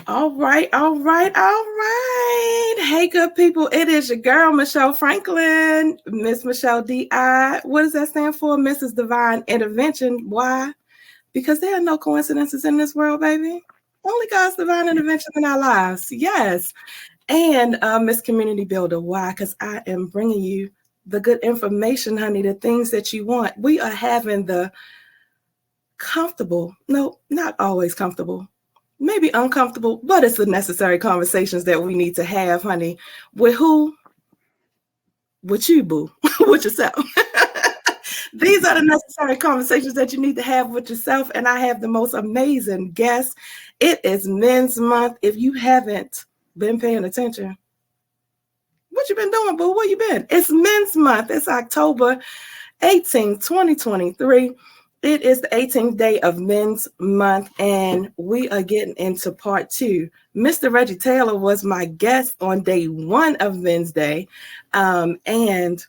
All right, all right, all right. Hey, good people. It is your girl, Michelle Franklin, Miss Michelle D.I. What does that stand for? Mrs. Divine Intervention. Why? Because there are no coincidences in this world, baby. Only God's divine intervention in our lives. Yes. And Miss Community Builder. Why? Because I am bringing you the good information, honey, the things that you want. We are having the comfortable, no, not always comfortable, maybe uncomfortable, but it's the necessary conversations that we need to have, honey. With who? With you, boo. With yourself. These are the necessary conversations that you need to have with yourself. And I have the most amazing guests. It is Men's Month. If you haven't been paying attention, what you been doing, boo? Where you been? It's Men's Month. It's October 18th, 2023. It is the 18th day of Men's Month, and we are getting into part two. Mr. Reggie Taylor was my guest on day one of Men's Day, and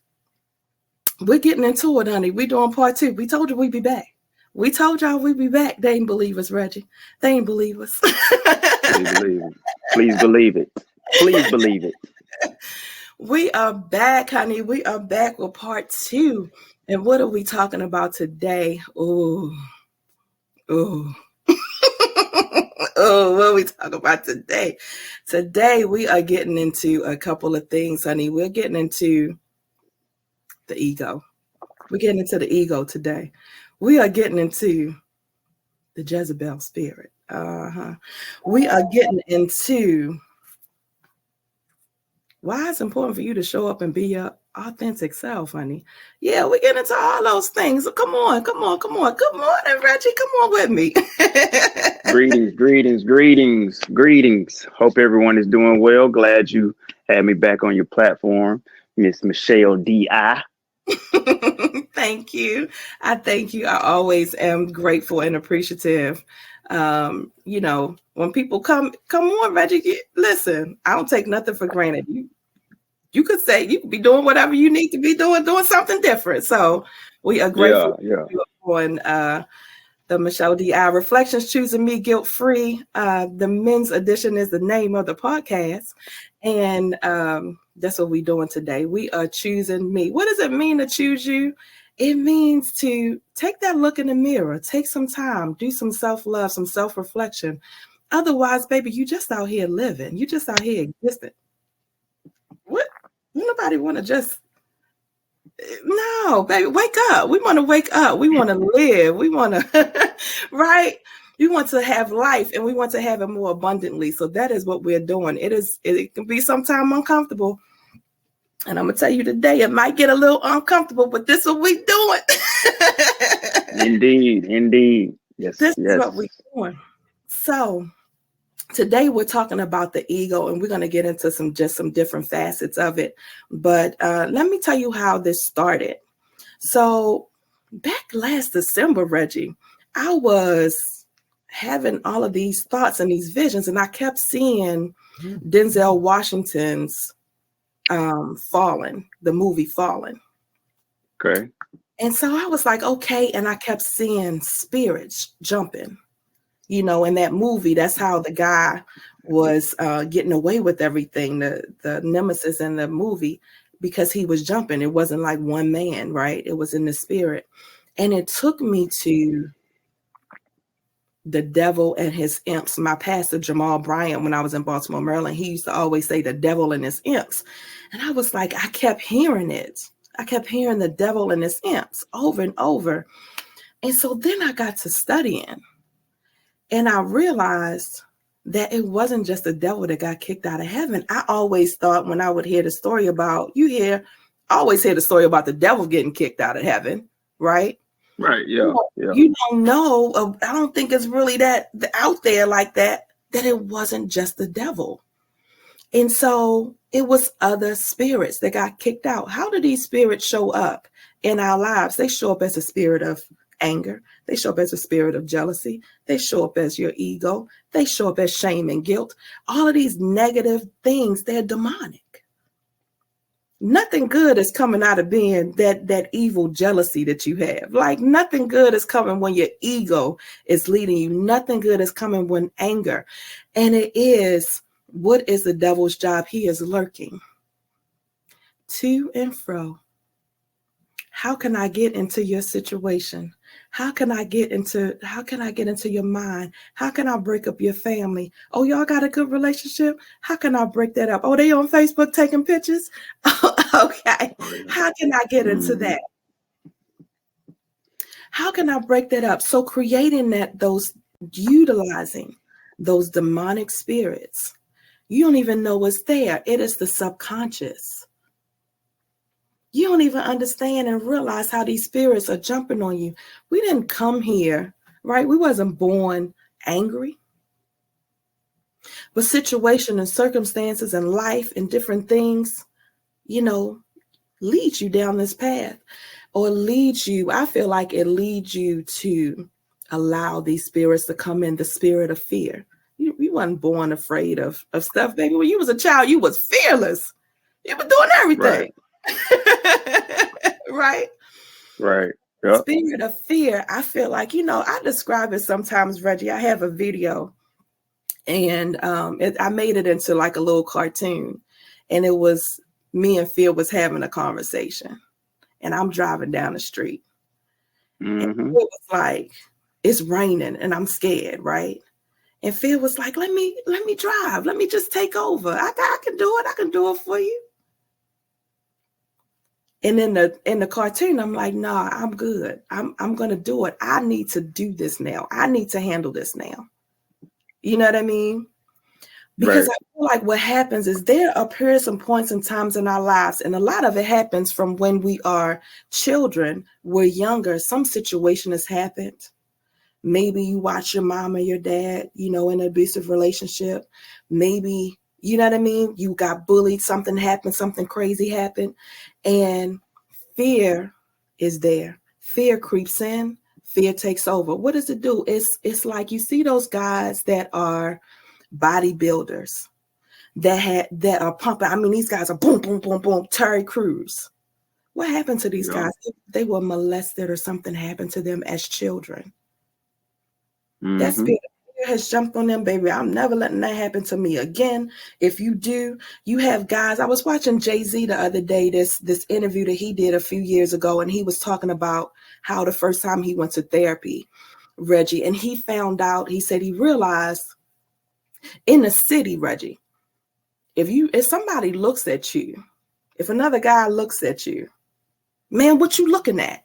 we're getting into it, honey. We're doing part two. We told you we'd be back. We told y'all we'd be back. They ain't believe us, Reggie. They ain't believe us. Please believe it. Please believe it. Please believe it. We are back, honey. We are back with part two. And what are we talking about today? Oh, oh. Oh, what are we talking about today? Today, we are getting into a couple of things, honey. We're getting into the ego. We're getting into the ego today. We are getting into the Jezebel spirit. We are getting into why it's important for you to show up and be your authentic self, honey. Yeah, we get into all those things. So come on. Good morning, Reggie. Come on with me. Greetings. Hope everyone is doing well. Glad you had me back on your platform, Miss Michelle D.I. Thank you. I thank you. I always am grateful and appreciative. When people come on, Reggie, listen, I don't take nothing for granted. You could say you could be doing whatever you need to be doing something different. So we are grateful on the Michelle D.I. Reflections Choosing Me Guilt Free. The men's edition is the name of the podcast. And that's what we're doing today. We are choosing me. What does it mean to choose you? It means to take that look in the mirror, take some time, do some self-love, some self-reflection. Otherwise, baby, you just out here living. You just out here existing. What? Nobody want to just, no, baby, wake up. We want to wake up. We want to live. We want to, right? We want to have life and we want to have it more abundantly. So that is what we're doing. It can be sometimes uncomfortable. And I'm going to tell you today, it might get a little uncomfortable, but this is what we're doing. Indeed. Yes. This is what we're doing. So today we're talking about the ego, and we're going to get into some different facets of it. But let me tell you how this started. So back last December, Reggie, I was having all of these thoughts and these visions, and I kept seeing Denzel Washington's Fallen, the movie Fallen. Okay. And so I was like, okay. And I kept seeing spirits jumping, in that movie. That's how the guy was getting away with everything, the nemesis in the movie, because he was jumping. It wasn't like one man, right? It was in the spirit. And it took me to the devil and his imps. My pastor, Jamal Bryant, when I was in Baltimore, Maryland, he used to always say the devil and his imps. And I was like, I kept hearing it. I kept hearing the devil and his imps over and over. And so then I got to studying. And I realized that it wasn't just the devil that got kicked out of heaven. I always thought when I would hear the story about, I always hear the story about the devil getting kicked out of heaven, right? Right, yeah. You don't know, I don't think it's really that out there like that it wasn't just the devil. And so it was other spirits that got kicked out. How do these spirits show up in our lives? They show up as a spirit of anger. They show up as a spirit of jealousy. They show up as your ego. They show up as shame and guilt. All of these negative things, they're demonic. Nothing good is coming out of being that evil jealousy that you have. Like nothing good is coming when your ego is leading you. Nothing good is coming when anger. And it is, what is the devil's job? He is lurking to and fro. How can I get into your situation? How can I get into your mind? How can I break up your family? Oh, y'all got a good relationship? How can I break that up? Oh, they on Facebook taking pictures? Okay. How can I get into that? How can I break that up? So creating utilizing those demonic spirits, you don't even know what's there. It is the subconscious. You don't even understand and realize how these spirits are jumping on you. We didn't come here, right? We wasn't born angry. But situation and circumstances and life and different things, lead you down this path, or I feel like it leads you to allow these spirits to come in, the spirit of fear. You wasn't born afraid of stuff, baby. When you was a child, you was fearless. You were doing everything. Right. Right. Yep. Spirit of fear. I feel like, I describe it sometimes, Reggie. I have a video, and I made it into like a little cartoon, and it was me and Phil was having a conversation, and I'm driving down the street. And it was like, it's raining and I'm scared, right? And Phil was like, let me drive. Let me just take over. I can do it. I can do it for you. And in the cartoon, I'm like, nah, I'm good. I'm gonna do it. I need to do this now. I need to handle this now. You know what I mean? Because I feel like what happens is there are periods and points and times in our lives, and a lot of it happens from when we are children, we're younger. Some situation has happened. Maybe you watch your mom or your dad, in an abusive relationship. Maybe, you know what I mean? You got bullied, something happened, something crazy happened, and fear is there. Fear creeps in, fear takes over. What does it do? It's like you see those guys that are bodybuilders that are pumping. I mean, these guys are boom, boom, boom, boom, Terry Crews. What happened to these guys? They were molested or something happened to them as children. That spirit has jumped on them, baby. I'm never letting that happen to me again. If you do, you have guys. I was watching Jay-Z the other day, this interview that he did a few years ago, and he was talking about how the first time he went to therapy, Reggie, and he found out, he said he realized in the city, Reggie, if somebody looks at you, if another guy looks at you, man, what you looking at?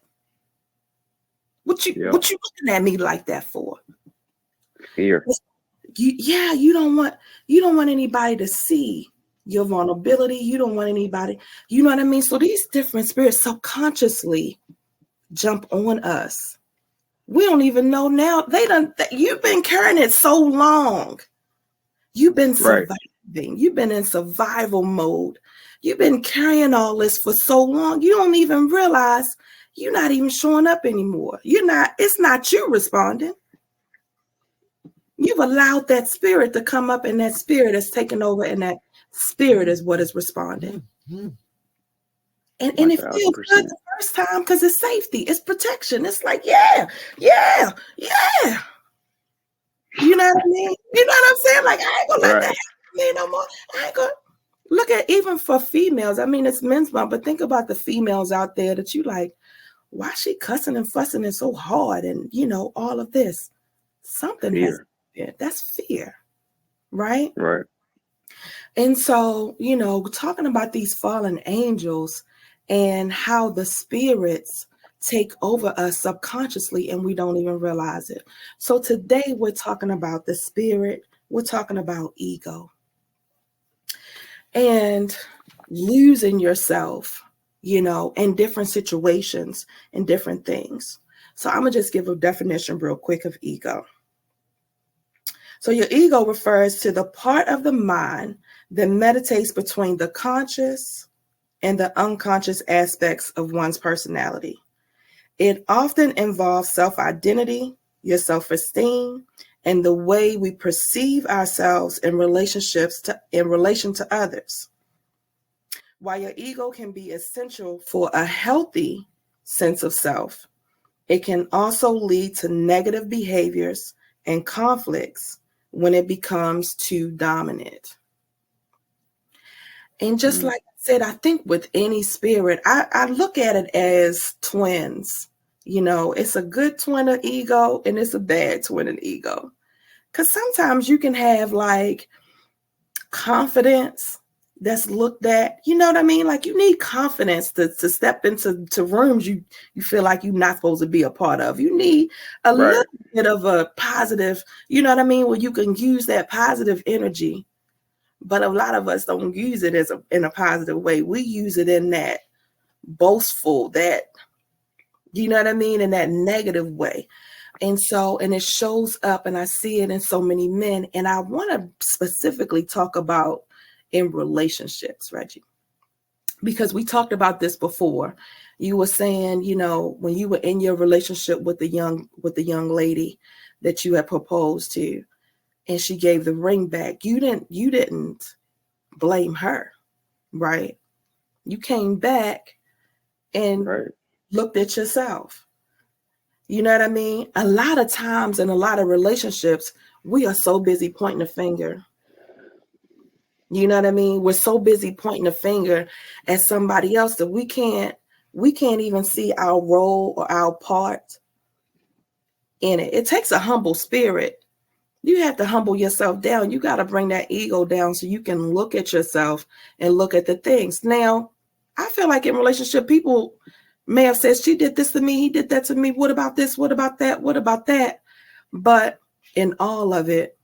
What you looking at me like that for? Fear. You don't want anybody to see your vulnerability. You don't want anybody, you know what I mean? So these different spirits subconsciously jump on us. We don't even know now. You've been carrying it so long. You've been surviving. You've been in survival mode. You've been carrying all this for so long. You don't even realize you're not even showing up anymore. It's not you responding. You've allowed that spirit to come up, and that spirit is taking over, and that spirit is what is responding. And it feels good the first time because it's safety, it's protection. It's like, yeah. You know what I mean? You know what I'm saying? Like, I ain't gonna let that happen to me no more. I ain't gonna look at, even for females. I mean, it's men's month, but think about the females out there that you like, why is she cussing and fussing and so hard, and all of this. Something has been. That's fear, right? Right. And so, talking about these fallen angels and how the spirits take over us subconsciously and we don't even realize it. So today we're talking about the spirit. We're talking about ego and losing yourself, in different situations and different things. So I'm gonna just give a definition real quick of ego. So your ego refers to the part of the mind that meditates between the conscious and the unconscious aspects of one's personality. It often involves self-identity, your self-esteem, and the way we perceive ourselves in relation to others. while your ego can be essential for a healthy sense of self, it can also lead to negative behaviors and conflicts when it becomes too dominant. And just like I said, I think with any spirit, I look at it as twins. You know, it's a good twin of ego and it's a bad twin of ego. Because sometimes you can have like confidence that's looked at, you know what I mean? Like you need confidence to step into rooms you feel like you're not supposed to be a part of. You need a little bit of a positive, you know what I mean? Where you can use that positive energy. But a lot of us don't use it in a positive way. We use it in that boastful, that, you know what I mean, in that negative way. And so, and it shows up, and I see it in so many men. And I want to specifically talk about in relationships, Reggie, because we talked about this before. You were saying, you know, when you were in your relationship with the young lady that you had proposed to, and she gave the ring back, you didn't blame her, right? You came back and looked at yourself. You know what I mean? A lot of times in a lot of relationships, we are so busy pointing a finger. You know what I mean? We're so busy pointing a finger at somebody else that we can't even see our role or our part in it. It takes a humble spirit. You have to humble yourself down. You got to bring that ego down so you can look at yourself and look at the things. Now, I feel like in relationship, people may have said, she did this to me, he did that to me. What about this? What about that? What about that? But in all of it,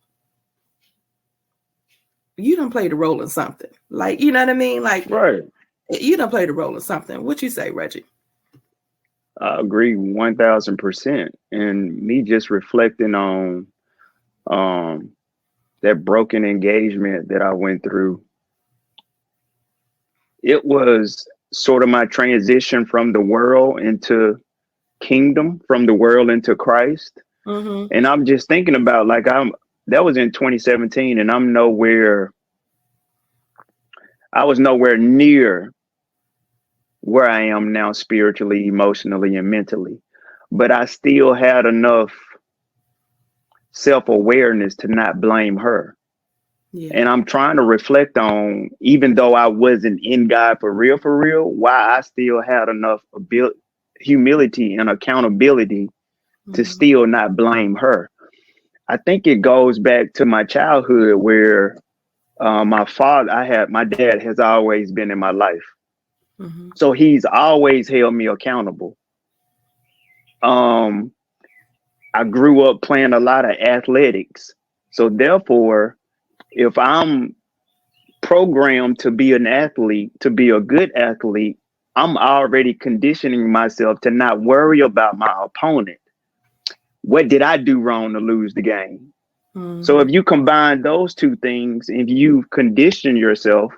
you done played a role in something. Like, you know what I mean? Like, you done played a role in something. What you say, Reggie? I agree 1000%. And me just reflecting on that broken engagement that I went through, it was sort of my transition from the world into kingdom, from the world into Christ. And I'm just thinking about like that was in 2017, and I was nowhere near where I am now spiritually, emotionally, and mentally. But I still had enough self-awareness to not blame her. Yeah. And I'm trying to reflect on, even though I wasn't in God for real, why I still had enough humility and accountability to still not blame her. I think it goes back to my childhood where my dad has always been in my life. So he's always held me accountable. I grew up playing a lot of athletics. So therefore, if I'm programmed to be an athlete, to be a good athlete, I'm already conditioning myself to not worry about my opponent. What did I do wrong to lose the game? So if you combine those two things, if you condition yourself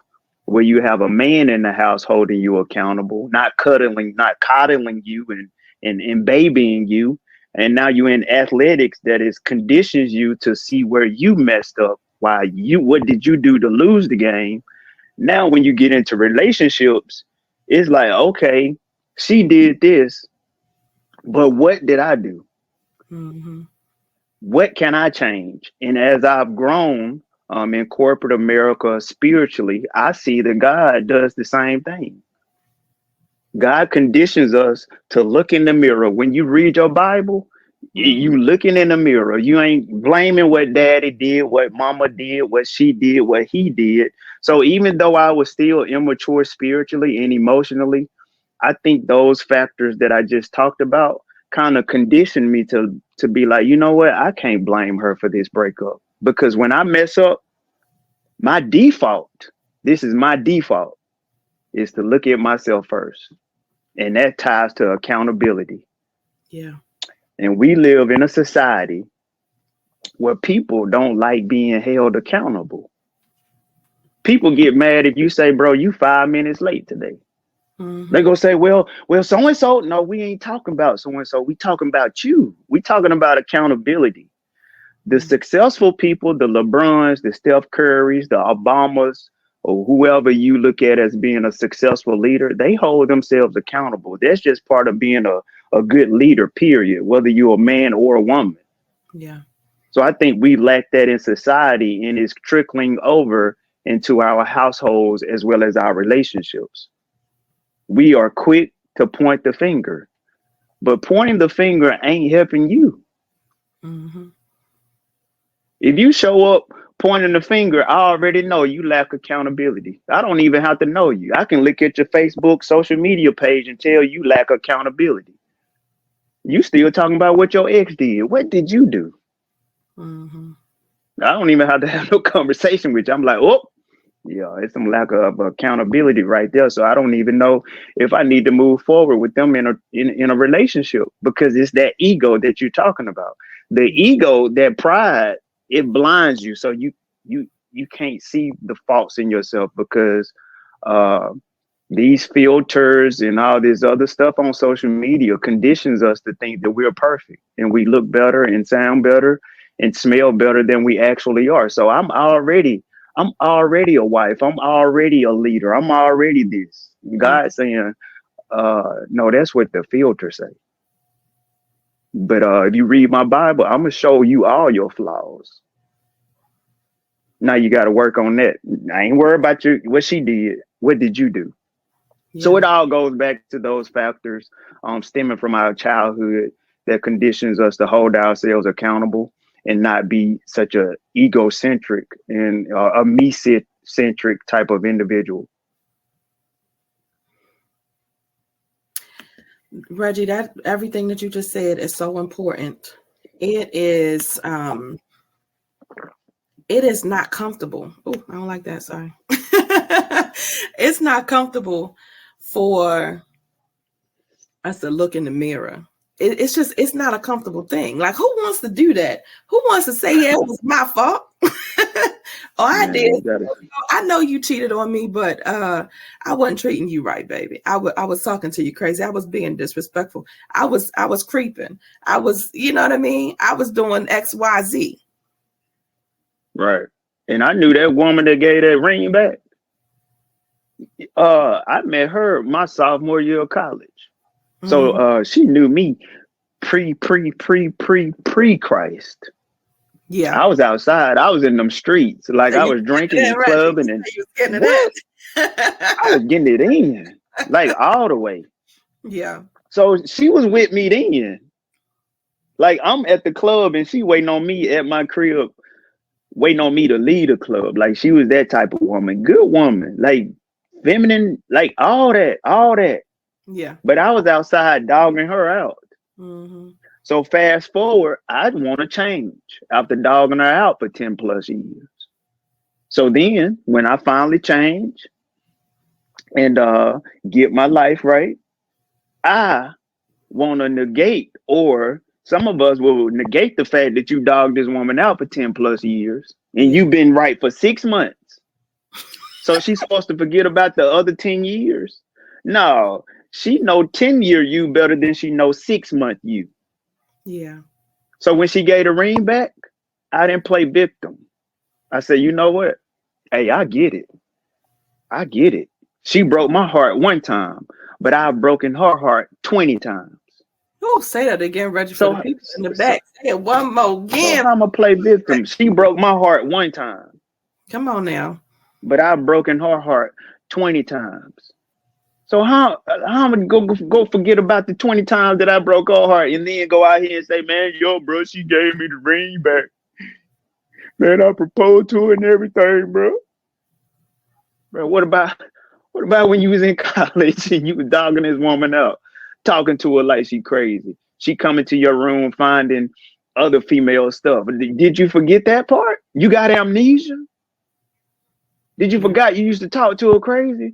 where you have a man in the house holding you accountable, not coddling you and babying you, and now you're in athletics that is conditions you to see where you messed up. What did you do to lose the game? Now, when you get into relationships, it's like, okay, she did this, but what did I do? What can I change? And as I've grown in corporate America spiritually, I see that God does the same thing. God conditions us to look in the mirror. When you read your Bible, you looking in the mirror. You ain't blaming what daddy did, what mama did, what she did, what he did. So even though I was still immature spiritually and emotionally, I think those factors that I just talked about kind of conditioned me to be like, you know what? I can't blame her for this breakup, because when I mess up, my default is to look at myself first. And that ties to accountability. Yeah. And we live in a society where people don't like being held accountable. People get mad if you say, bro, you 5 minutes late today. They go say, well, so-and-so. No, we ain't talking about so-and-so. We talking about you. We talking about accountability. The successful people, the LeBrons, the Steph Currys, the Obamas, or whoever you look at as being a successful leader, they hold themselves accountable. That's just part of being a good leader, period, whether you're a man or a woman. Yeah. So I think we lack that in society, and it's trickling over into our households as well as our relationships. We are quick to point the finger, but pointing the finger ain't helping you. Mm-hmm. If you show up pointing the finger, I already know you lack accountability. I don't even have to know you. I can look at your Facebook social media page and tell you lack accountability. You still talking about what your ex did. What did you do? Mm-hmm. I don't even have to have no conversation with you. I'm like, oh, yeah, it's some lack of accountability right there. So I don't even know if I need to move forward with them in a relationship, because it's that ego that you're talking about. The ego, that pride, it blinds you, so you can't see the faults in yourself, because uh, these filters and all this other stuff on social media conditions us to think that we're perfect and we look better and sound better and smell better than we actually are. So I'm already a wife. I'm already a leader. I'm already this. God saying, no, that's what the filters say. But if you read my Bible, I'm gonna show you all your flaws. Now you got to work on that. I ain't worried about what she did. What did you do? Yeah. So it all goes back to those factors stemming from our childhood that conditions us to hold ourselves accountable and not be such a egocentric and a me-centric type of individual. Reggie, that everything that you just said is so important. It is not comfortable. Oh, I don't like that. Sorry. It's not comfortable for us to look in the mirror. It's not a comfortable thing. Like, who wants to do that? Who wants to say, yeah, it was my fault? Oh, I did. I know you cheated on me, but I wasn't treating you right, baby. I was talking to you crazy. I was being disrespectful. I was creeping. I was, you know what I mean? I was doing X, Y, Z. Right. And I knew that woman that gave that ring back. I met her my sophomore year of college. So she knew me pre Christ. Yeah. I was outside. I was in them streets. Like, I was drinking and clubbing and what? I was getting it in. Like, all the way. Yeah. So she was with me then. Like, I'm at the club and she waiting on me at my crib, waiting on me to lead the club. Like, she was that type of woman. Good woman. Like, feminine, like all that. Yeah. But I was outside dogging her out. Mm-hmm. So fast forward, I'd want to change after dogging her out for 10 plus years. So then when I finally change and get my life right, I want to negate, or some of us will negate the fact that you dogged this woman out for 10 plus years and you've been right for 6 months. So she's supposed to forget about the other 10 years? No, she know 10-year you better than she know 6-month you. Yeah. So when she gave the ring back, I didn't play victim. I said, you know what? Hey, I get it. I get it. She broke my heart one time, but I've broken her heart 20 times. Oh, say that again, Reggie, for the people in the back. Say it one more again. So I'm going to play victim. She broke my heart one time. Come on now. But I've broken her heart 20 times. So how am I go forget about the 20 times that I broke her heart and then go out here and say, man, yo, bro, she gave me the ring back. Man, I proposed to her and everything, bro. Bro, what about when you was in college and you was dogging this woman out, talking to her like she crazy? She coming to your room finding other female stuff. Did you forget that part? You got amnesia? Did you forget you used to talk to her crazy?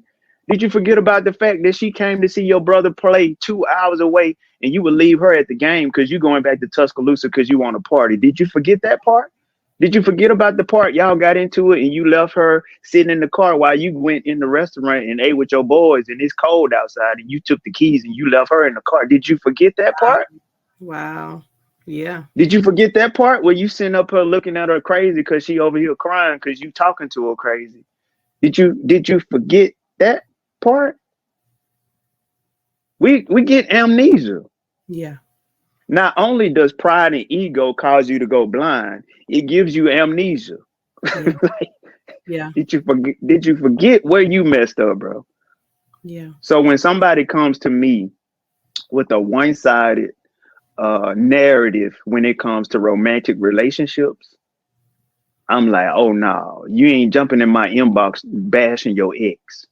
Did you forget about the fact that she came to see your brother play 2 hours away and you would leave her at the game because you're going back to Tuscaloosa because you want to party? Did you forget that part? Did you forget about the part y'all got into it and you left her sitting in the car while you went in the restaurant and ate with your boys and it's cold outside and you took the keys and you left her in the car? Did you forget that part? Wow. Yeah. Did you forget that part where you sitting up her looking at her crazy because she over here crying because you talking to her crazy? Did you forget that part? We get amnesia. Yeah. Not only does pride and ego cause you to go blind, it gives you amnesia. Yeah. Like, Yeah. did you forget where you messed up, bro? Yeah. So when somebody comes to me with a one-sided narrative when it comes to romantic relationships, I'm like, oh no, you ain't jumping in my inbox bashing your ex.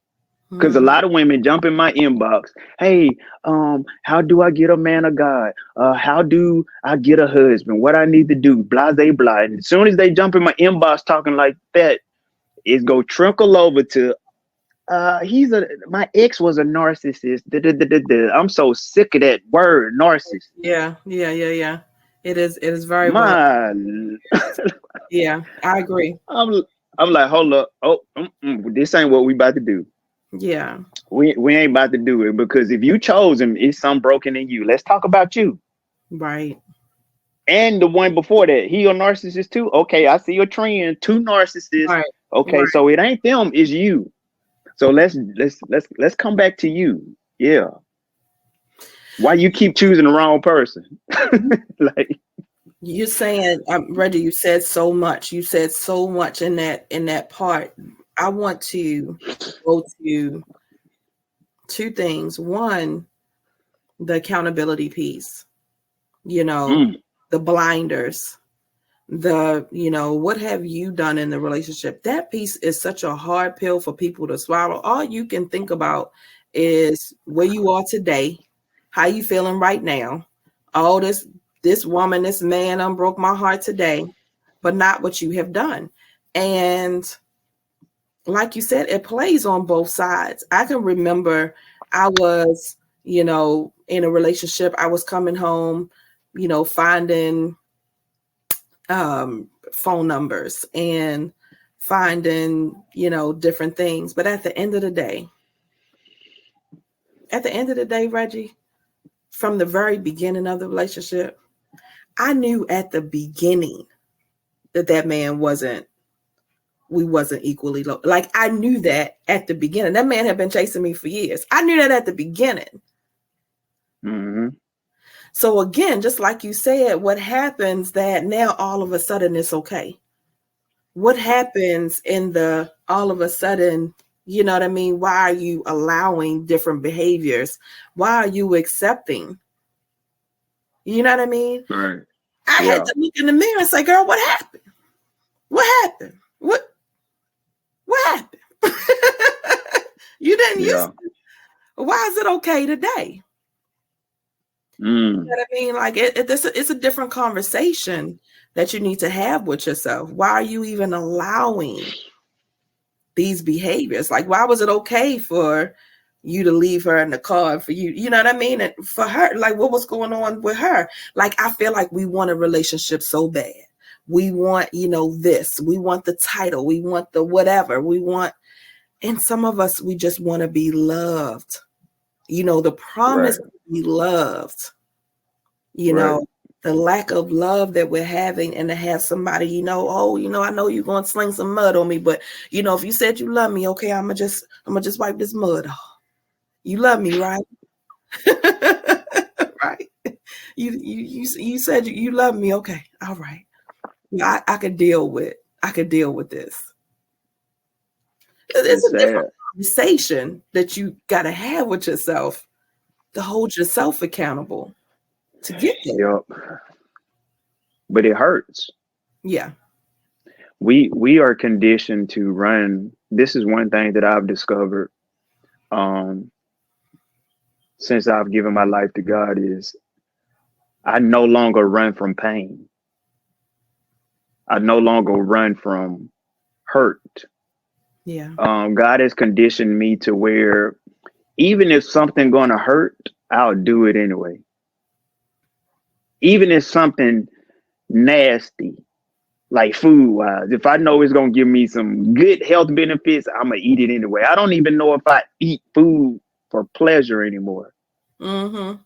Because a Mm-hmm. lot of women jump in my inbox. Hey, how do I get a man of God? How do I get a husband? What I need to do? Blah, blah, blah. And as soon as they jump in my inbox talking like that, it's go trickle over to my ex was a narcissist. Da, da, da, da, da. I'm so sick of that word, narcissist. Yeah. Yeah. Yeah. Yeah. It is very well. My, Yeah, I agree. I'm I'm like, hold up. Oh, this ain't what we about to do. Yeah. We ain't about to do it because if you chose him, it's something broken in you. Let's talk about you. Right. And the one before that, he a narcissist too. Okay, I see a trend. Two narcissists. Right. Okay, Right. so it ain't them, it's you. So let's come back to you. Yeah. Why you keep choosing the wrong person? Like, You're saying, Reggie, you said so much. You said so much in that part. I want to go to two things. One, the accountability piece. You know, mm, the blinders. What have you done in the relationship? That piece is such a hard pill for people to swallow. All you can think about is where you are today, how you feeling right now. Oh, this woman, this man broke my heart today, but not what you have done. And like you said, it plays on both sides. I can remember I was, in a relationship. I was coming home, finding phone numbers and finding, different things. But at the end of the day, Reggie, from the very beginning of the relationship, I knew at the beginning that man we wasn't equally low. Like I knew that at the beginning. That man had been chasing me for years. I knew that at the beginning. mm-hmm. So again, just like you said, what happens that now all of a sudden it's okay? What happens in the all of a sudden, you know what I mean? Why are you allowing different behaviors? Why are you accepting? You know what I mean? Right. I had Yeah. to look in the mirror and say, girl, what happened? What happened? What happened? You didn't used Yeah. to. Why is it okay today? You know Mm. what I mean? Like it's a different conversation that you need to have with yourself. Why are you even allowing these behaviors? Like, why was it okay for you to leave her in the car for you know what I mean? And for her, like, what was going on with her? Like, I feel like we want a relationship so bad. We want, this, we want the title, we want the whatever, we want, and some of us, we just want to be loved, the promise Right. to be loved, Right. the lack of love that we're having, and to have somebody, I know you're going to sling some mud on me, but if you said you love me, okay, I'm gonna just wipe this mud off. You love me, right? Right. You said you love me, okay, all right. Yeah, I could deal with this. It's It's a different sad. conversation that you got to have with yourself to hold yourself accountable to get there. Yep. But it hurts. Yeah. We are conditioned to run. This is one thing that I've discovered um since I've given my life to God is I no longer run from pain. I no longer run from hurt. Yeah. God has conditioned me to where even if something gonna hurt, I'll do it anyway. Even if something nasty, like food wise, if I know it's gonna give me some good health benefits, I'm gonna eat it anyway. I don't even know if I eat food for pleasure anymore. Mm-hmm.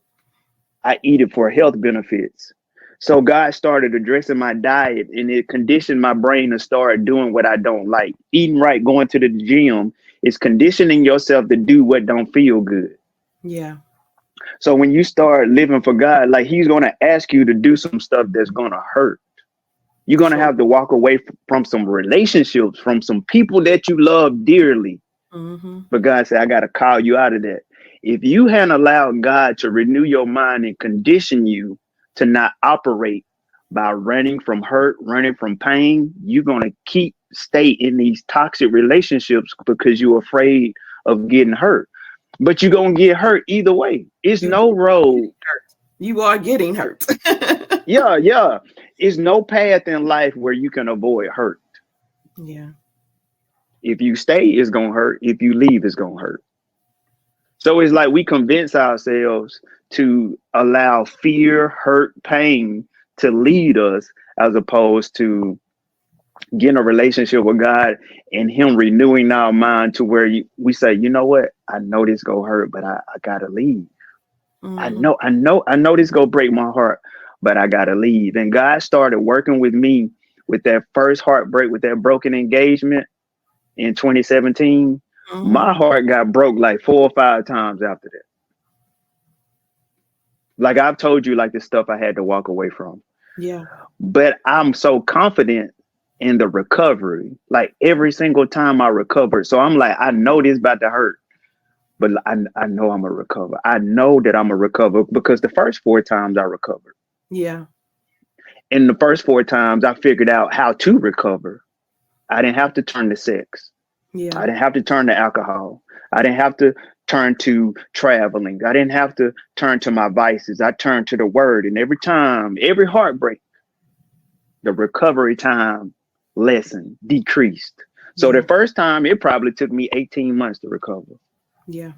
I eat it for health benefits. So God started addressing my diet, and it conditioned my brain to start doing what I don't like. Eating right, going to the gym is conditioning yourself to do what don't feel good. Yeah. So when you start living for God, like he's going to ask you to do some stuff that's going to hurt. You're going to Sure. have to walk away from some relationships, from some people that you love dearly. Mm-hmm. But God said, I got to call you out of that. If you hadn't allowed God to renew your mind and condition you to not operate by running from hurt, running from pain, you're going to stay in these toxic relationships because you're afraid of getting hurt. But you're going to get hurt either way. It's You no road. you are getting hurt. Yeah. It's no path in life where you can avoid hurt. Yeah. If you stay, it's going to hurt. If you leave, it's going to hurt. So it's like we convince ourselves to allow fear, hurt, pain to lead us, as opposed to getting a relationship with God and Him renewing our mind to where we say, you know what? I know this gonna hurt, but I gotta leave. Mm-hmm. I know this gonna break my heart, but I gotta leave. And God started working with me with that first heartbreak, with that broken engagement in 2017. Mm-hmm. My heart got broke like 4 or 5 times after that. Like I've told you, like the stuff I had to walk away from. Yeah. But I'm so confident in the recovery. Like every single time I recovered. So I'm like, I know this about to hurt, but I know I'm a recover. I know that I'm a recover because the first 4 times I recovered. Yeah. In the first 4 times, I figured out how to recover. I didn't have to turn to sex. Yeah. I didn't have to turn to alcohol. I didn't have to turn to traveling. I didn't have to turn to my vices. I turned to the word. And every time, every heartbreak, the recovery time lessened, decreased. So Yeah. the first time, it probably took me 18 months to recover. Yeah.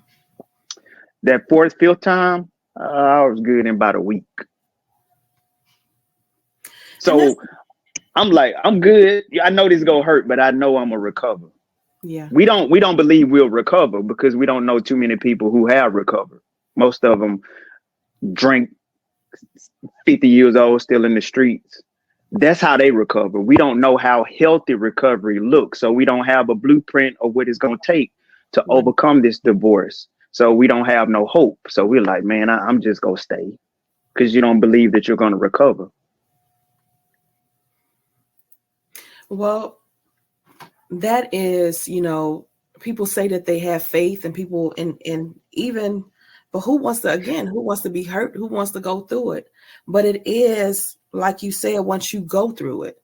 That 4th, 5th time, I was good in about a week. So I'm like, I'm good. I know this is gonna hurt, but I know I'm gonna recover. Yeah. We don't believe we'll recover because we don't know too many people who have recovered. Most of them drink 50 years old, still in the streets. That's how they recover. We don't know how healthy recovery looks. So we don't have a blueprint of what it's going to take to Right. overcome this divorce. So we don't have no hope. So we're like, man, I'm just going to stay because you don't believe that you're going to recover. Well, that is, people say that they have faith and people and even, but who wants to be hurt? Who wants to go through it? But it is, like you said, once you go through it,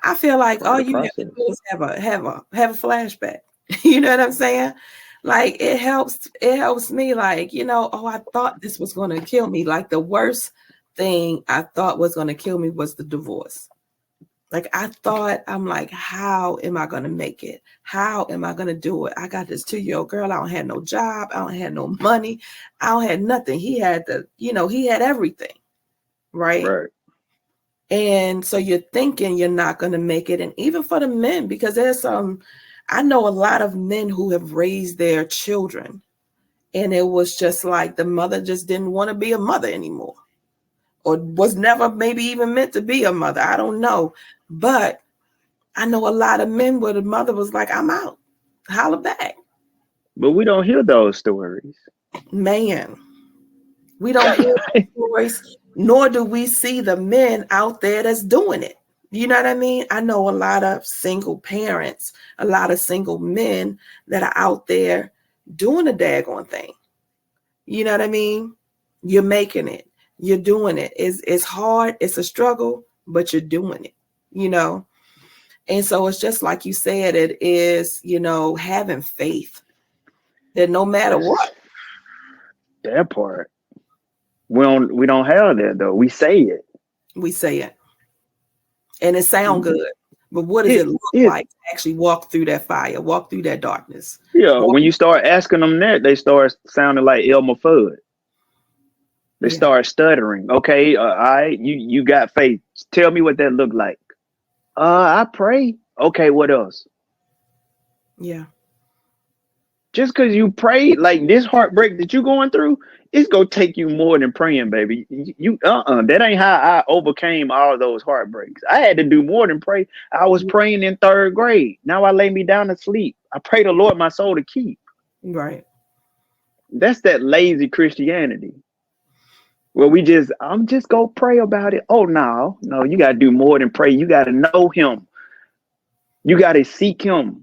I feel like all you have to do is have a flashback. You know what I'm saying? Like it helps me, like, I thought this was going to kill me. Like the worst thing I thought was going to kill me was the divorce. Like I'm like, how am I going to make it? How am I going to do it? I got this 2-year-old girl. I don't have no job. I don't have no money. I don't have nothing. He had he had everything. Right. And so you're thinking you're not going to make it. And even for the men, because I know a lot of men who have raised their children and it was just like the mother just didn't want to be a mother anymore. Or was never maybe even meant to be a mother. I don't know. But I know a lot of men where the mother was like, I'm out. Holla back. But we don't hear those stories. Man, we don't hear those stories, nor do we see the men out there that's doing it. You know what I mean? I know a lot of single parents, a lot of single men that are out there doing the daggone thing. You know what I mean? You're making it. You're doing it. It's hard. It's a struggle, but you're doing it, And so it's just like you said, it is, having faith that no matter what. That part. We don't have that though. We say it. We say it. And it sounds good. But what does it look like to actually walk through that fire, walk through that darkness? Yeah, when you start asking them that, they start sounding like Elmer Fudd. They start stuttering. Okay, all right, you got faith. Tell me what that looked like. I pray. Okay, what else? Yeah. Just because you prayed, like this heartbreak that you're going through, it's gonna take you more than praying, baby. That ain't how I overcame all those heartbreaks. I had to do more than pray. I was praying in third grade. Now I lay me down to sleep. I pray the Lord my soul to keep. Right. That's that lazy Christianity. Well, I'm just gonna pray about it. Oh no, you gotta do more than pray. You gotta know him. You gotta seek him.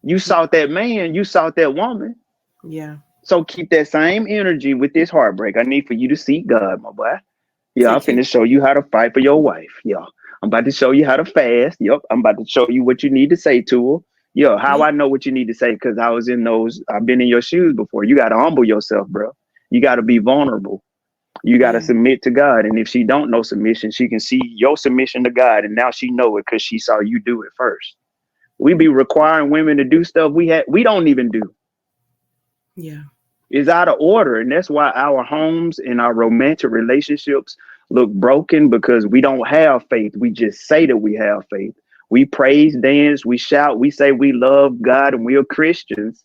You sought that man, you sought that woman. Yeah. So keep that same energy with this heartbreak. I need for you to seek God, my boy. Yeah, I'm finna show you how to fight for your wife. Yeah. I'm about to show you how to fast. Yep. I'm about to show you what you need to say to her. Yo, how I know what you need to say, because I've been in your shoes before. You gotta humble yourself, bro. You gotta be vulnerable. You gotta submit to God. And if she don't know submission, she can see your submission to God, and now she know it because she saw you do it first. We be requiring women to do stuff we don't even do. Yeah. It's out of order. And that's why our homes and our romantic relationships look broken, because we don't have faith. We just say that we have faith. We praise, dance, we shout, we say we love God and we are Christians,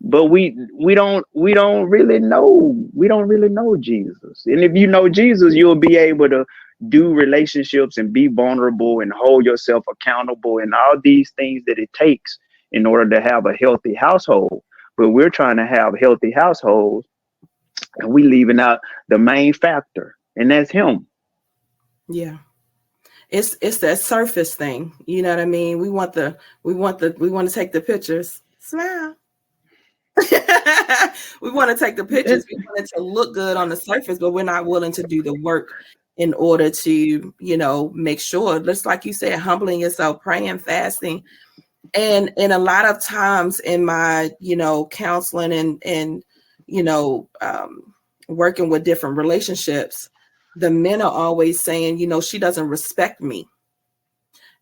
but we don't really know Jesus. And if you know Jesus, you'll be able to do relationships and be vulnerable and hold yourself accountable and all these things that it takes in order to have a healthy household. But we're trying to have healthy households, and we leaving out the main factor, and that's him. Yeah. It's that surface thing. You know what I mean? We want to take the pictures. Smile. We want to take the pictures. We want it to look good on the surface, but we're not willing to do the work in order to, make sure, just like you said, humbling yourself, praying, fasting. And a lot of times in my, counseling and working with different relationships, the men are always saying, she doesn't respect me.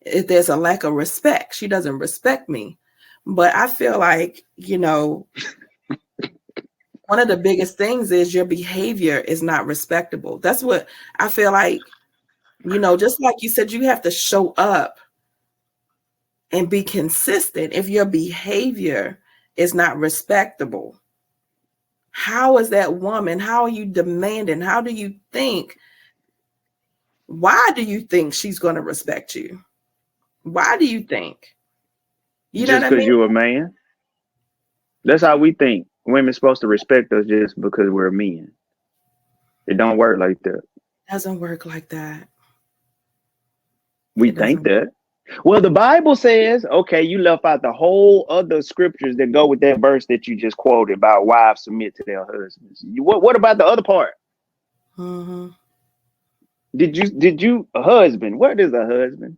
If there's a lack of respect, she doesn't respect me. But I feel like, one of the biggest things is your behavior is not respectable. That's what I feel like, just like you said, you have to show up and be consistent. If your behavior is not respectable, how is that woman? How are you demanding? How do you think? Why do you think she's going to respect you? Why do you think? You know Just what I because mean? you're a man? That's how we think. Women's supposed to respect us just because we're men. It don't work like that. Doesn't work like that. We think that. Well, the Bible says, okay, you left out the whole other scriptures that go with that verse that you just quoted about wives submit to their husbands. What about the other part? Mm-hmm. Did you a husband? What is a husband?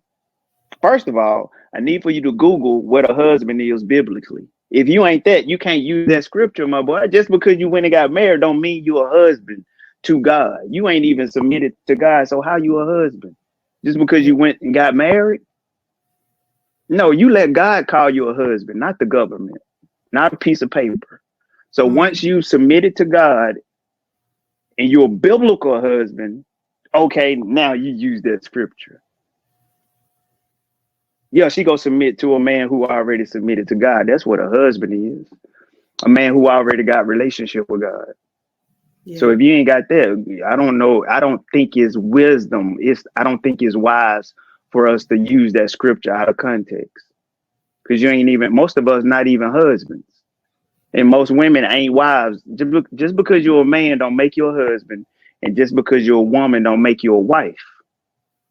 First of all, I need for you to Google what a husband is biblically. If you ain't that, you can't use that scripture, my boy. Just because you went and got married don't mean you a husband to God. You ain't even submitted to God. So how you a husband? Just because you went and got married? No, you let God call you a husband, not the government, not a piece of paper. So once you submitted to God and you're a biblical husband, okay, now you use that scripture. Yeah, she go submit to a man who already submitted to God. That's what a husband is. A man who already got relationship with God. Yeah. So if you ain't got that, I don't know. I don't think it's wisdom. I don't think it's wise for us to use that scripture out of context. Because most of us not even husbands. And most women ain't wives. Just because you're a man don't make you a husband. And just because you're a woman don't make you a wife.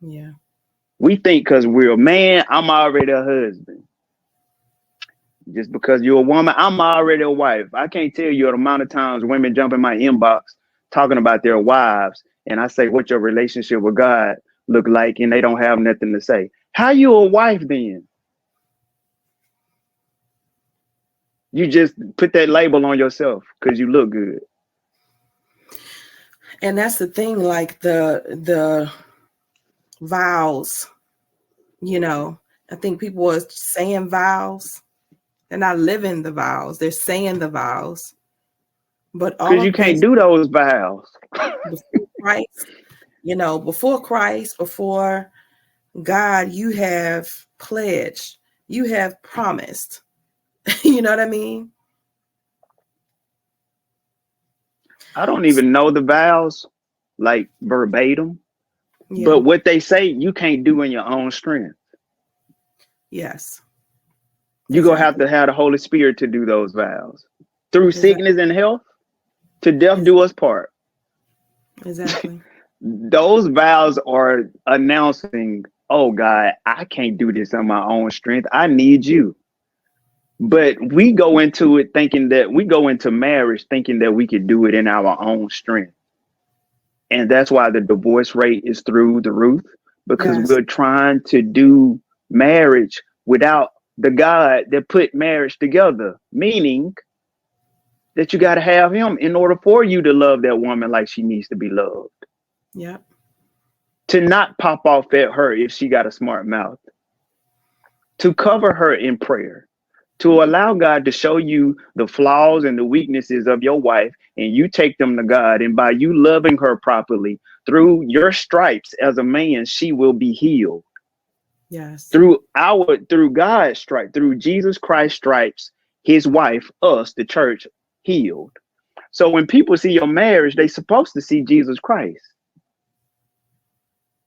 Yeah. We think because we're a man, I'm already a husband. Just because you're a woman, I'm already a wife. I can't tell you the amount of times women jump in my inbox talking about their wives. And I say, what your relationship with God look like? And they don't have nothing to say. How you a wife then? You just put that label on yourself because you look good. And that's the thing, like the vows, I think people are saying vows. They're not living the vows. They're saying the vows. But all because you can't do those vows. Before Christ, before God, you have pledged, you have promised. You know what I mean? I don't even know the vows like verbatim, Yeah. but what they say you can't do in your own strength. Yes. You're going to have Exactly. to have the Holy Spirit to do those vows. Through Exactly. sickness and health, to death do us part. Exactly. Those vows are announcing, oh God, I can't do this on my own strength. I need you. But we go into it thinking that we go into marriage thinking that we could do it in our own strength. And that's why the divorce rate is through the roof, because Yes. we're trying to do marriage without the God that put marriage together, meaning that you got to have him in order for you to love that woman like she needs to be loved. Yep. To not pop off at her if she got a smart mouth, to cover her in prayer, to allow God to show you the flaws and the weaknesses of your wife, and you take them to God. And by you loving her properly, through your stripes as a man, she will be healed. Yes. Through God's stripe, through Jesus Christ's stripes, his wife, us, the church, healed. So when people see your marriage, they're supposed to see Jesus Christ.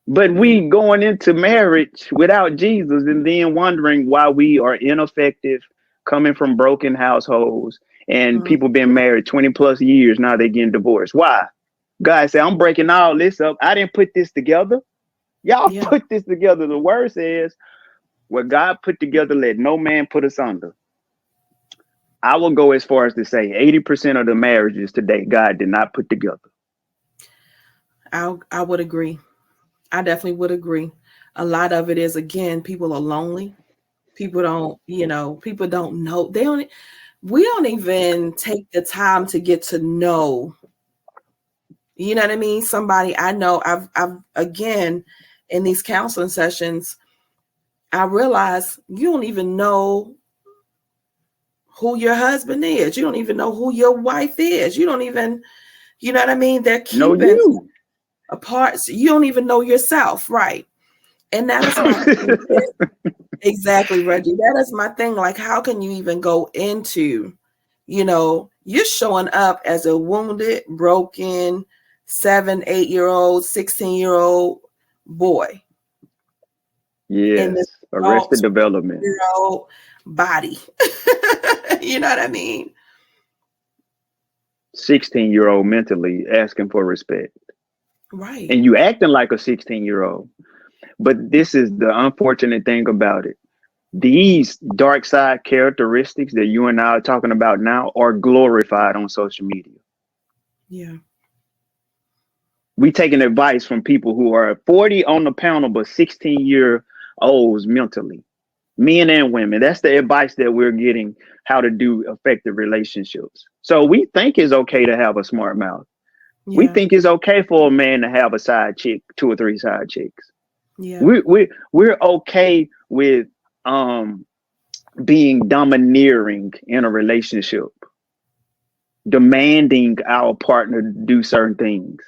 But we going into marriage without Jesus and then wondering why we are ineffective, coming from broken households, and people been married 20 plus years. Now they're getting divorced. Why? God said, I'm breaking all this up. I didn't put this together. Y'all put this together. The word says, what God put together, let no man put asunder. I will go as far as to say 80% of the marriages today, God did not put together. I would agree. I definitely would agree. A lot of it is, again, people are lonely. People don't, people don't know. We don't even take the time to get to know, you know what I mean? Somebody I know, I've again, in these counseling sessions, I realize you don't even know who your husband is. You don't even know who your wife is. You don't even, you know what I mean? They're keeping apart. So you don't even know yourself, right? And that is my thing. Exactly, Reggie. That is my thing. Like, how can you even go into, you're showing up as a wounded, broken 7, 8-year-old, 16-year-old boy. In this Yes, arrested development. Body. You know what I mean? 16-year-old mentally asking for respect. Right. And you acting like a 16-year-old. But this is the unfortunate thing about it. These dark side characteristics that you and I are talking about now are glorified on social media. Yeah. We taking advice from people who are 40 on the panel, but 16-year-olds mentally. Men and women. That's the advice that we're getting, how to do effective relationships. So we think it's okay to have a smart mouth. Yeah. We think it's okay for a man to have a side chick, 2 or 3 side chicks. Yeah. We're okay with being domineering in a relationship, demanding our partner to do certain things.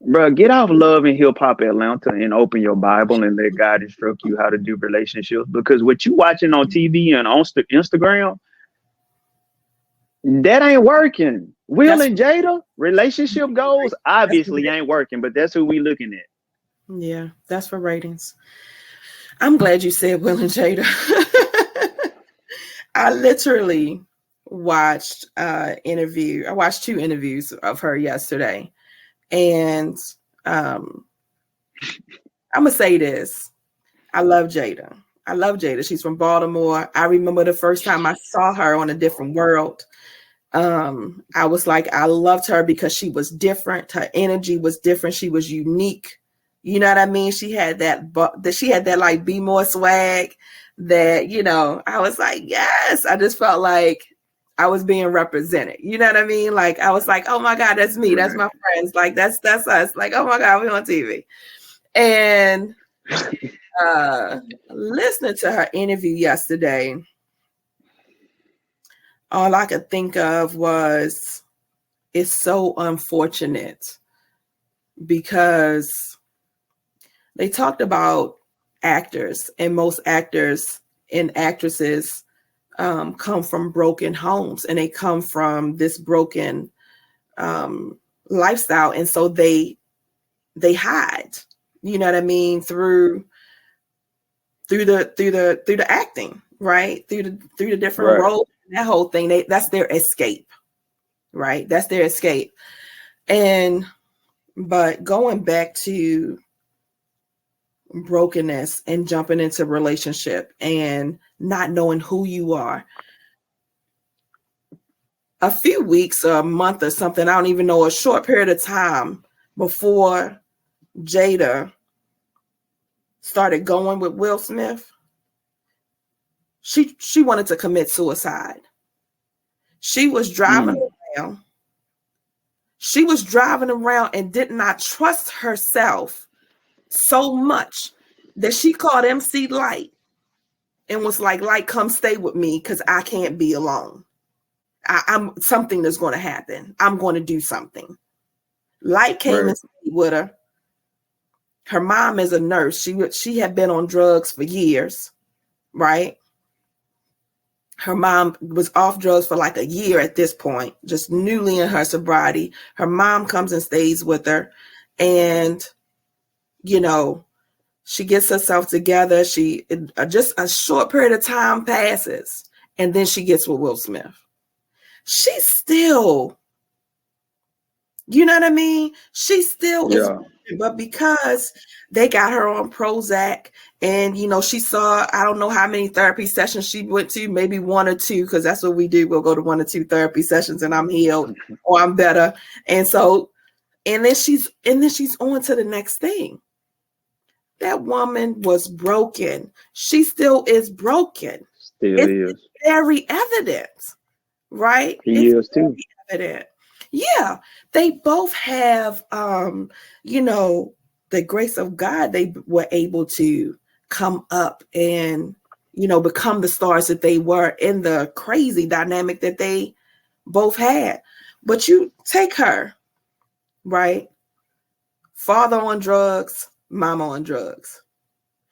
Bro, get off Love and Hip Hop Atlanta and open your Bible and let God instruct you how to do relationships. Because what you watching on TV and on Instagram, that ain't working. Will and Jada, relationship goals, obviously ain't working, but that's who we looking at. Yeah, that's for ratings. I'm glad you said Will and Jada. I literally watched interview. I watched 2 interviews of her yesterday. And I'm gonna say this. I love Jada. She's from Baltimore. I remember the first time I saw her on A Different World. I was like, I loved her because she was different. Her energy was different. She was unique. You know what I mean? She had that like be more swag that, I was like, yes. I just felt like I was being represented. You know what I mean? Like, I was like, oh my God, that's me. That's my friends. Like, that's us. Like, oh my God, we're on TV. And listening to her interview yesterday, all I could think of was, it's so unfortunate because they talked about actors, and most actors and actresses come from broken homes, and they come from this broken lifestyle, and so they hide, you know what I mean, through the acting, right, through the different Right. roles, that whole thing. That's their escape, right? That's their escape. But going back to brokenness and jumping into relationship and not knowing who you are, a few weeks or a month or something, I don't even know, a short period of time before Jada started going with Will Smith, she wanted to commit suicide. She was driving around. She was driving around and did not trust herself so much that she called MC Light and was like, Light, come stay with me because I can't be alone. I'm something that's going to happen. I'm going to do something. Light came and stayed with her. Her mom is a nurse. She had been on drugs for years, right? Her mom was off drugs for like a year at this point, just newly in her sobriety. Her mom comes and stays with her, and you know, she gets herself together. She just a short period of time passes, and then she gets with Will Smith. She's still, you know what I mean? She still is, but because they got her on Prozac, and you know, she saw, I don't know how many therapy sessions she went to, maybe 1 or 2, because that's what we do. We'll go to 1 or 2 therapy sessions, and I'm healed or I'm better. And so, and then she's on to the next thing. That woman was broken. She still is broken. It's very evident, right? He is too. Evident. Yeah, they both have, you know, the grace of God. They were able to come up and, you know, become the stars that they were in the crazy dynamic that they both had. But you take her, right? Father on drugs, mama on drugs.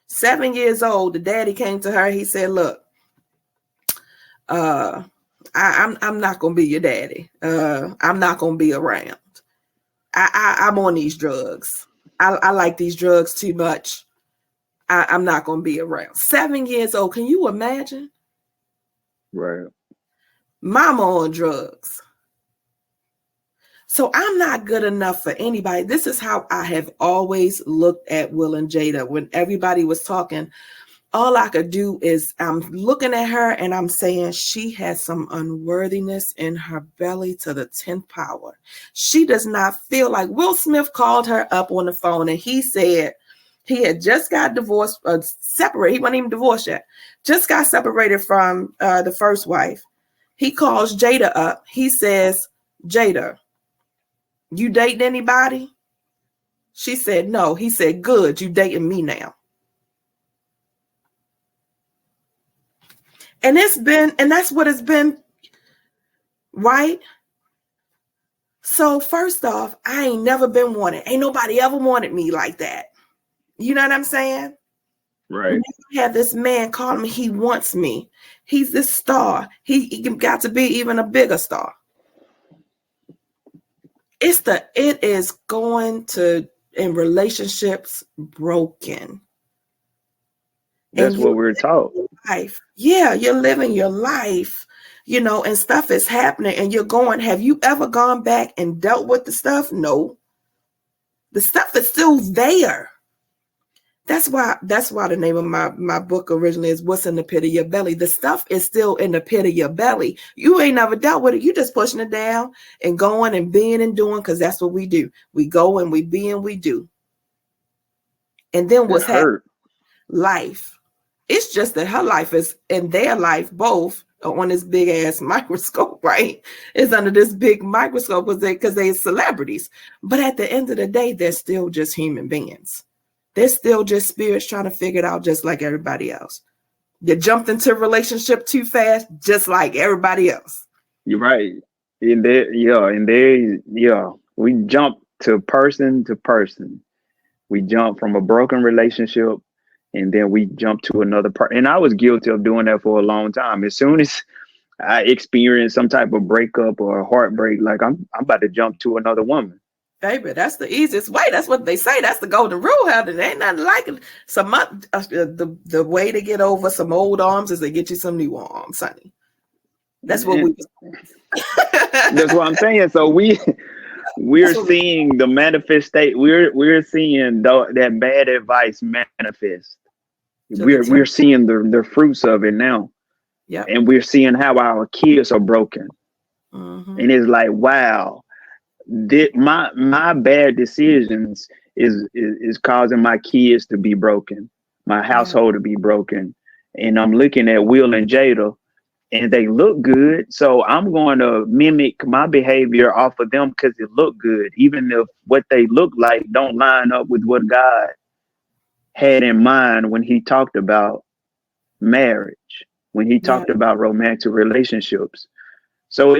7 years old, the daddy came to her. He said, look, I'm not gonna be your daddy. I'm not gonna be around. I'm on these drugs. I like these drugs too much. I'm not gonna be around. 7 years old. Can you imagine? Right. Mama on drugs. So I'm not good enough for anybody. This is how I have always looked at Will and Jada. When everybody was talking, all I could do is I'm looking at her and I'm saying she has some unworthiness in her belly to the 10th power. She does not feel like Will Smith called her up on the phone and he said he had just got divorced, separated. He wasn't even divorced yet. Just got separated from the first wife. He calls Jada up. He says, Jada, you dating anybody? She said, no. He said, good. You dating me now. And that's what it's been, right? So first off, I ain't never been wanted. Ain't nobody ever wanted me like that. You know what I'm saying? Right. I have this man calling me. He wants me. He's this star. He got to be even a bigger star. It is going to, in relationships, broken. That's what we're taught. Life. Yeah, you're living your life, you know, and stuff is happening and you're going, have you ever gone back and dealt with the stuff? No. The stuff is still there. That's why the name of my book originally is What's in the Pit of Your Belly. The stuff is still in the pit of your belly. You ain't never dealt with it. You just pushing it down and going and being and doing, because that's what we do. We go and we be and we do. And then what's happening? Life. It's just that her life is, and their life both are on this big ass microscope, right? It's under this big microscope because they're celebrities. But at the end of the day, they're still just human beings. They're still just spirits trying to figure it out just like everybody else. They jumped into a relationship too fast, just like everybody else. You're right. We jump to person. We jump from a broken relationship, and then we jump to another part. And I was guilty of doing that for a long time. As soon as I experience some type of breakup or a heartbreak, like I'm about to jump to another woman. Baby, that's the easiest way. That's what they say. That's the golden rule. How there ain't nothing like it. The way to get over some old arms is they get you some new arms, honey. That's what we. That's what I'm saying. So we're seeing the manifestation. We're seeing that bad advice manifest. We're seeing the fruits of it now. Yeah. And we're seeing how our kids are broken. Mm-hmm. And it's like, wow, my bad decisions is causing my kids to be broken, my household to be broken. And I'm looking at Will and Jada, and they look good. So I'm going to mimic my behavior off of them because it look good, even if what they look like don't line up with what God had in mind when he talked about marriage, when he talked about romantic relationships. So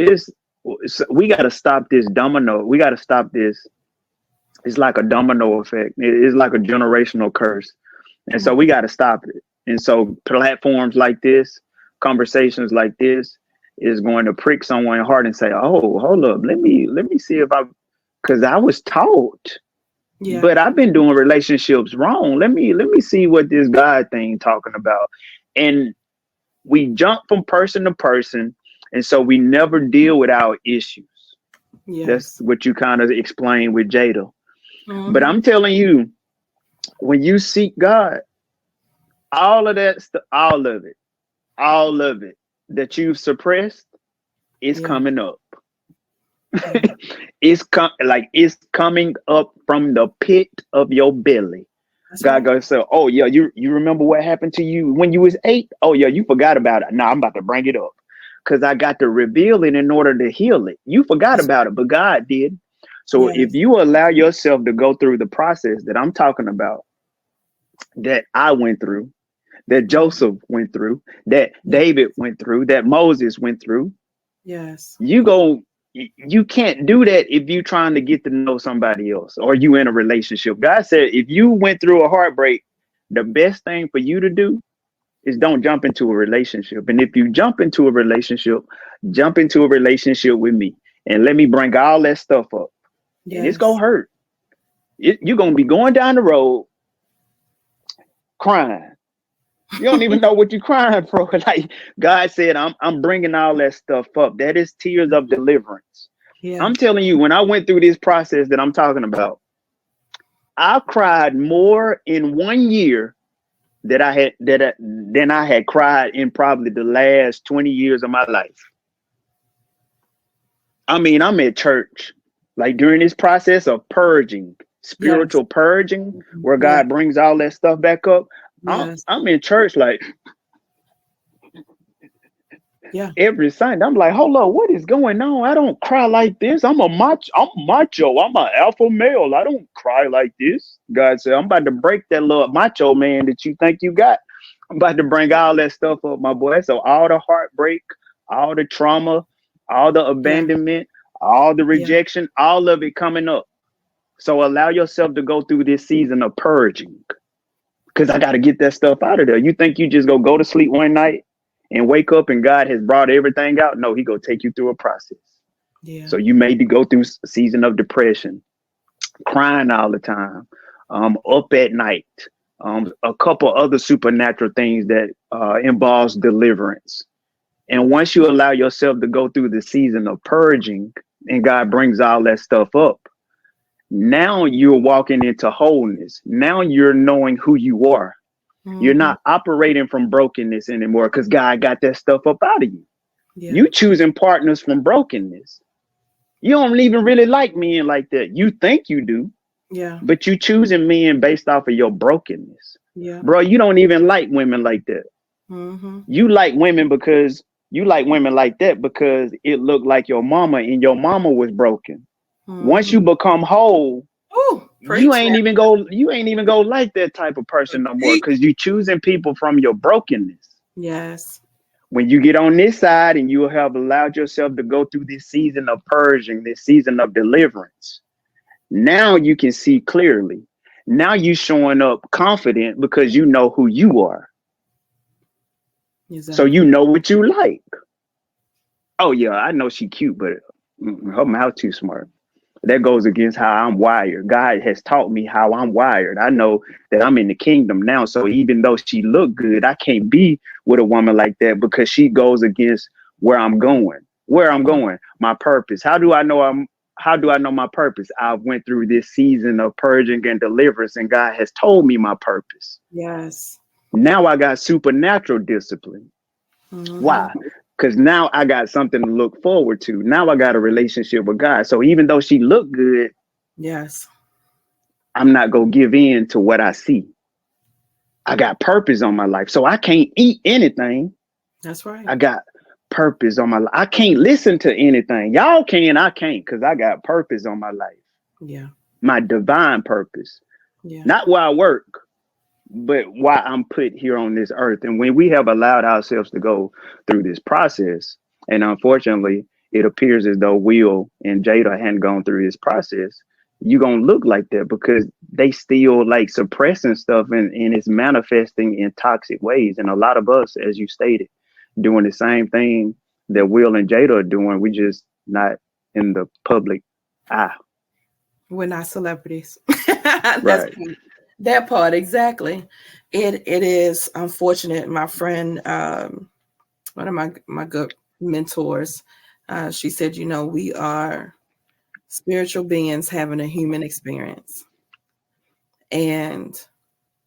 we got to stop this domino. We got to stop this. It's like a domino effect. It's like a generational curse. And so we got to stop it. And so platforms like this, conversations like this is going to prick someone's heart and say, oh, hold up. Let me see if because I was taught, but I've been doing relationships wrong. Let me see what this God thing talking about. And we jump from person to person. And so we never deal with our issues. Yes. That's what you kind of explained with Jada. Mm-hmm. But I'm telling you, when you seek God, all of that stuff, all of it that you've suppressed is coming up. It's coming up from the pit of your belly. That's God goes, so, oh yeah, you remember what happened to you when you was 8? Oh yeah, you forgot about it. Now I'm about to bring it up. Because I got to reveal it in order to heal it. You forgot about it, but God did. So if you allow yourself to go through the process that I'm talking about, that I went through, that Joseph went through, that David went through, that Moses went through, you can't do that if you're trying to get to know somebody else or you in a relationship. God said, if you went through a heartbreak, the best thing for you to do is don't jump into a relationship. And if you jump into a relationship with me and let me bring all that stuff up. And it's going to hurt. You're going to be going down the road crying. You don't even know what you're crying for. Like God said, I'm bringing all that stuff up. That is tears of deliverance. Yeah. I'm telling you, when I went through this process that I'm talking about, I cried more in 1 year than I had cried in probably the last 20 years of my life. I mean, I'm at church, like during this process of purging, spiritual purging, where God brings all that stuff back up. I'm in church like every Sunday. I'm like, hold on, what is going on? I don't cry like this. I'm macho. I'm an alpha male. I don't cry like this. God said, I'm about to break that little macho man that you think you got. I'm about to bring all that stuff up, my boy. So all the heartbreak, all the trauma, all the abandonment, all the rejection, all of it coming up. So allow yourself to go through this season of purging. Because I got to get that stuff out of there. You think you just go to sleep one night and wake up and God has brought everything out? No, he going to take you through a process. Yeah. So you may go through a season of depression, crying all the time, up at night, a couple other supernatural things that involves deliverance. And once you allow yourself to go through the season of purging and God brings all that stuff up, now you're walking into wholeness. Now you're knowing who you are. Mm-hmm. You're not operating from brokenness anymore because God got that stuff up out of you. Yeah. You choosing partners from brokenness. You don't even really like men like that. You think you do. Yeah. But you choosing men based off of your brokenness. Yeah. Bro, you don't even like women like that. Mm-hmm. You like women like that because it looked like your mama and your mama was broken. Mm-hmm. Once you become whole, you ain't even go like that type of person no more because you choosing people from your brokenness. Yes. When you get on this side and you have allowed yourself to go through this season of purging, this season of deliverance, now you can see clearly. Now you showing up confident because you know who you are. Exactly. So you know what you like. Oh yeah, I know she cute, but her mouth too smart. That goes against how I'm wired. God has taught me how I'm wired. I know that I'm in the kingdom now. So even though she look good, I can't be with a woman like that because she goes against where I'm going. Where I'm going, my purpose. How do I know my purpose? I went through this season of purging and deliverance, and God has told me my purpose. Yes. Now I got supernatural discipline. Why? Because now I got something to look forward to. Now I got a relationship with God. So even though she looked good, yes, I'm not going to give in to what I see. I got purpose on my life. So I can't eat anything. That's right. I got purpose on my life. I can't listen to anything. Y'all can, I can't, because I got purpose on my life. Yeah. My divine purpose. Yeah. Not where I work, but why I'm put here on this earth. And when we have allowed ourselves to go through this process, and unfortunately, it appears as though Will and Jada hadn't gone through this process, you're going to look like that because they still like suppressing stuff and it's manifesting in toxic ways. And a lot of us, as you stated, doing the same thing that Will and Jada are doing. We just not in the public eye. We're not celebrities. Right. That part, exactly. It is unfortunate. My friend, one of my good mentors, she said, we are spiritual beings having a human experience. And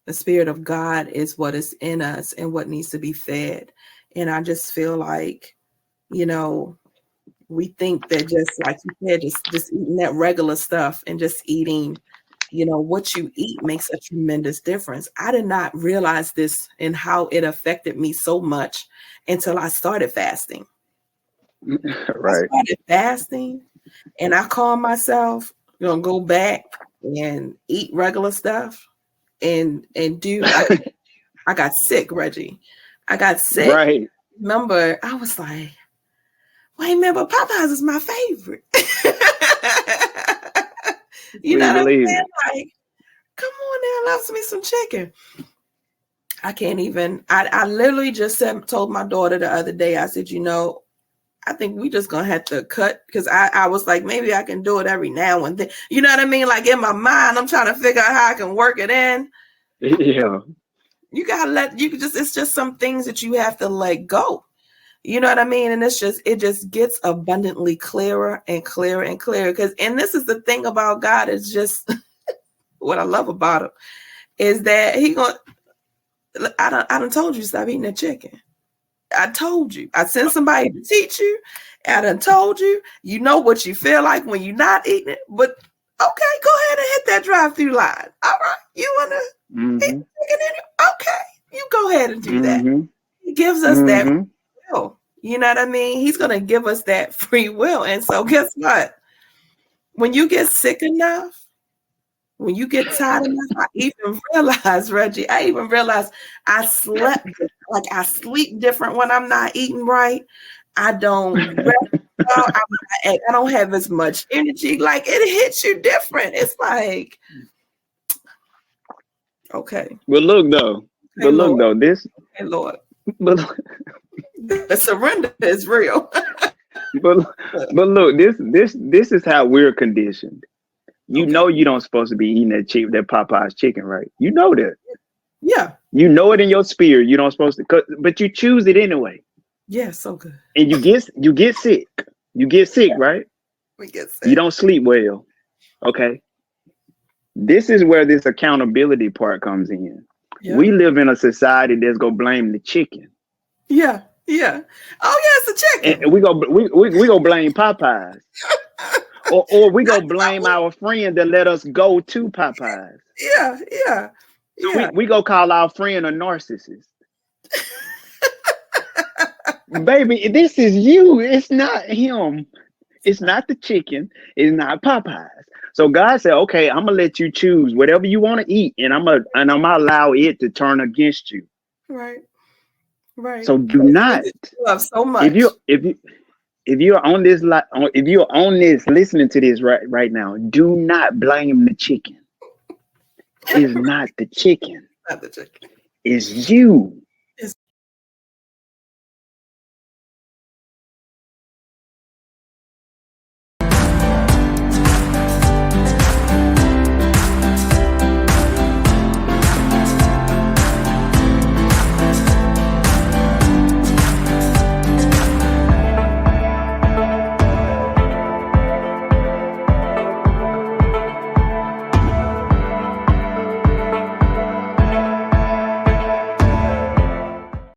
the spirit of God is what is in us and what needs to be fed. And I just feel like, we think that just like you said, just eating that regular stuff and just eating, what you eat makes a tremendous difference. I did not realize this and how it affected me so much until I started fasting. Right. I started fasting and I called myself, go back and eat regular stuff and do. I got sick, Reggie. I got sick. Right. Remember, I was like, wait a minute, but Popeyes is my favorite. You know what I'm saying? Like, come on now, loves me some chicken. I can't even. I literally just told my daughter the other day. I said, I think we just gonna have to cut because I was like, maybe I can do it every now and then. You know what I mean? Like in my mind, I'm trying to figure out how I can work it in. Yeah. You gotta it's just some things that you have to let go. You know what I mean? And it just gets abundantly clearer and clearer and clearer. And this is the thing about God, is just what I love about him is that I done told you to stop eating that chicken. I told you. I sent somebody to teach you. I done told you. You know what you feel like when you're not eating it. But okay, go ahead and hit that drive-through line. All right. You want to eat chicken in it? Okay. You go ahead and do that. He gives us that will. You know what I mean? He's going to give us that free will. And so guess what? When you get sick enough, when you get tired enough, I even realized, Reggie, I slept like I sleep different when I'm not eating right. I don't rest well. I don't have as much energy. Like it hits you different. It's like, okay. But look though, this. Hey Lord. But the surrender is real. but look, this is how we're conditioned. You know you don't supposed to be eating that Popeye's chicken, right? You know that. Yeah. You know it in your spirit. You don't supposed to, but you choose it anyway. Yeah, so good. And you get sick. You get sick, right? We get sick. You don't sleep well. Okay. This is where this accountability part comes in. Yeah. We live in a society that's gonna blame the chicken. Yeah. Yeah. Oh yeah, it's the chicken. And we go blame Popeyes. Or we go blame our friend that let us go to Popeyes. Yeah, yeah. So we go call our friend a narcissist. Baby, this is you. It's not him. It's not the chicken. It's not Popeyes. So God said, okay, I'm gonna let you choose whatever you want to eat, and I'm gonna allow it to turn against you. Right. Right. So do not love so much. If you're on this listening to this right now, do not blame the chicken. It's not the chicken. Not the chicken. It's you.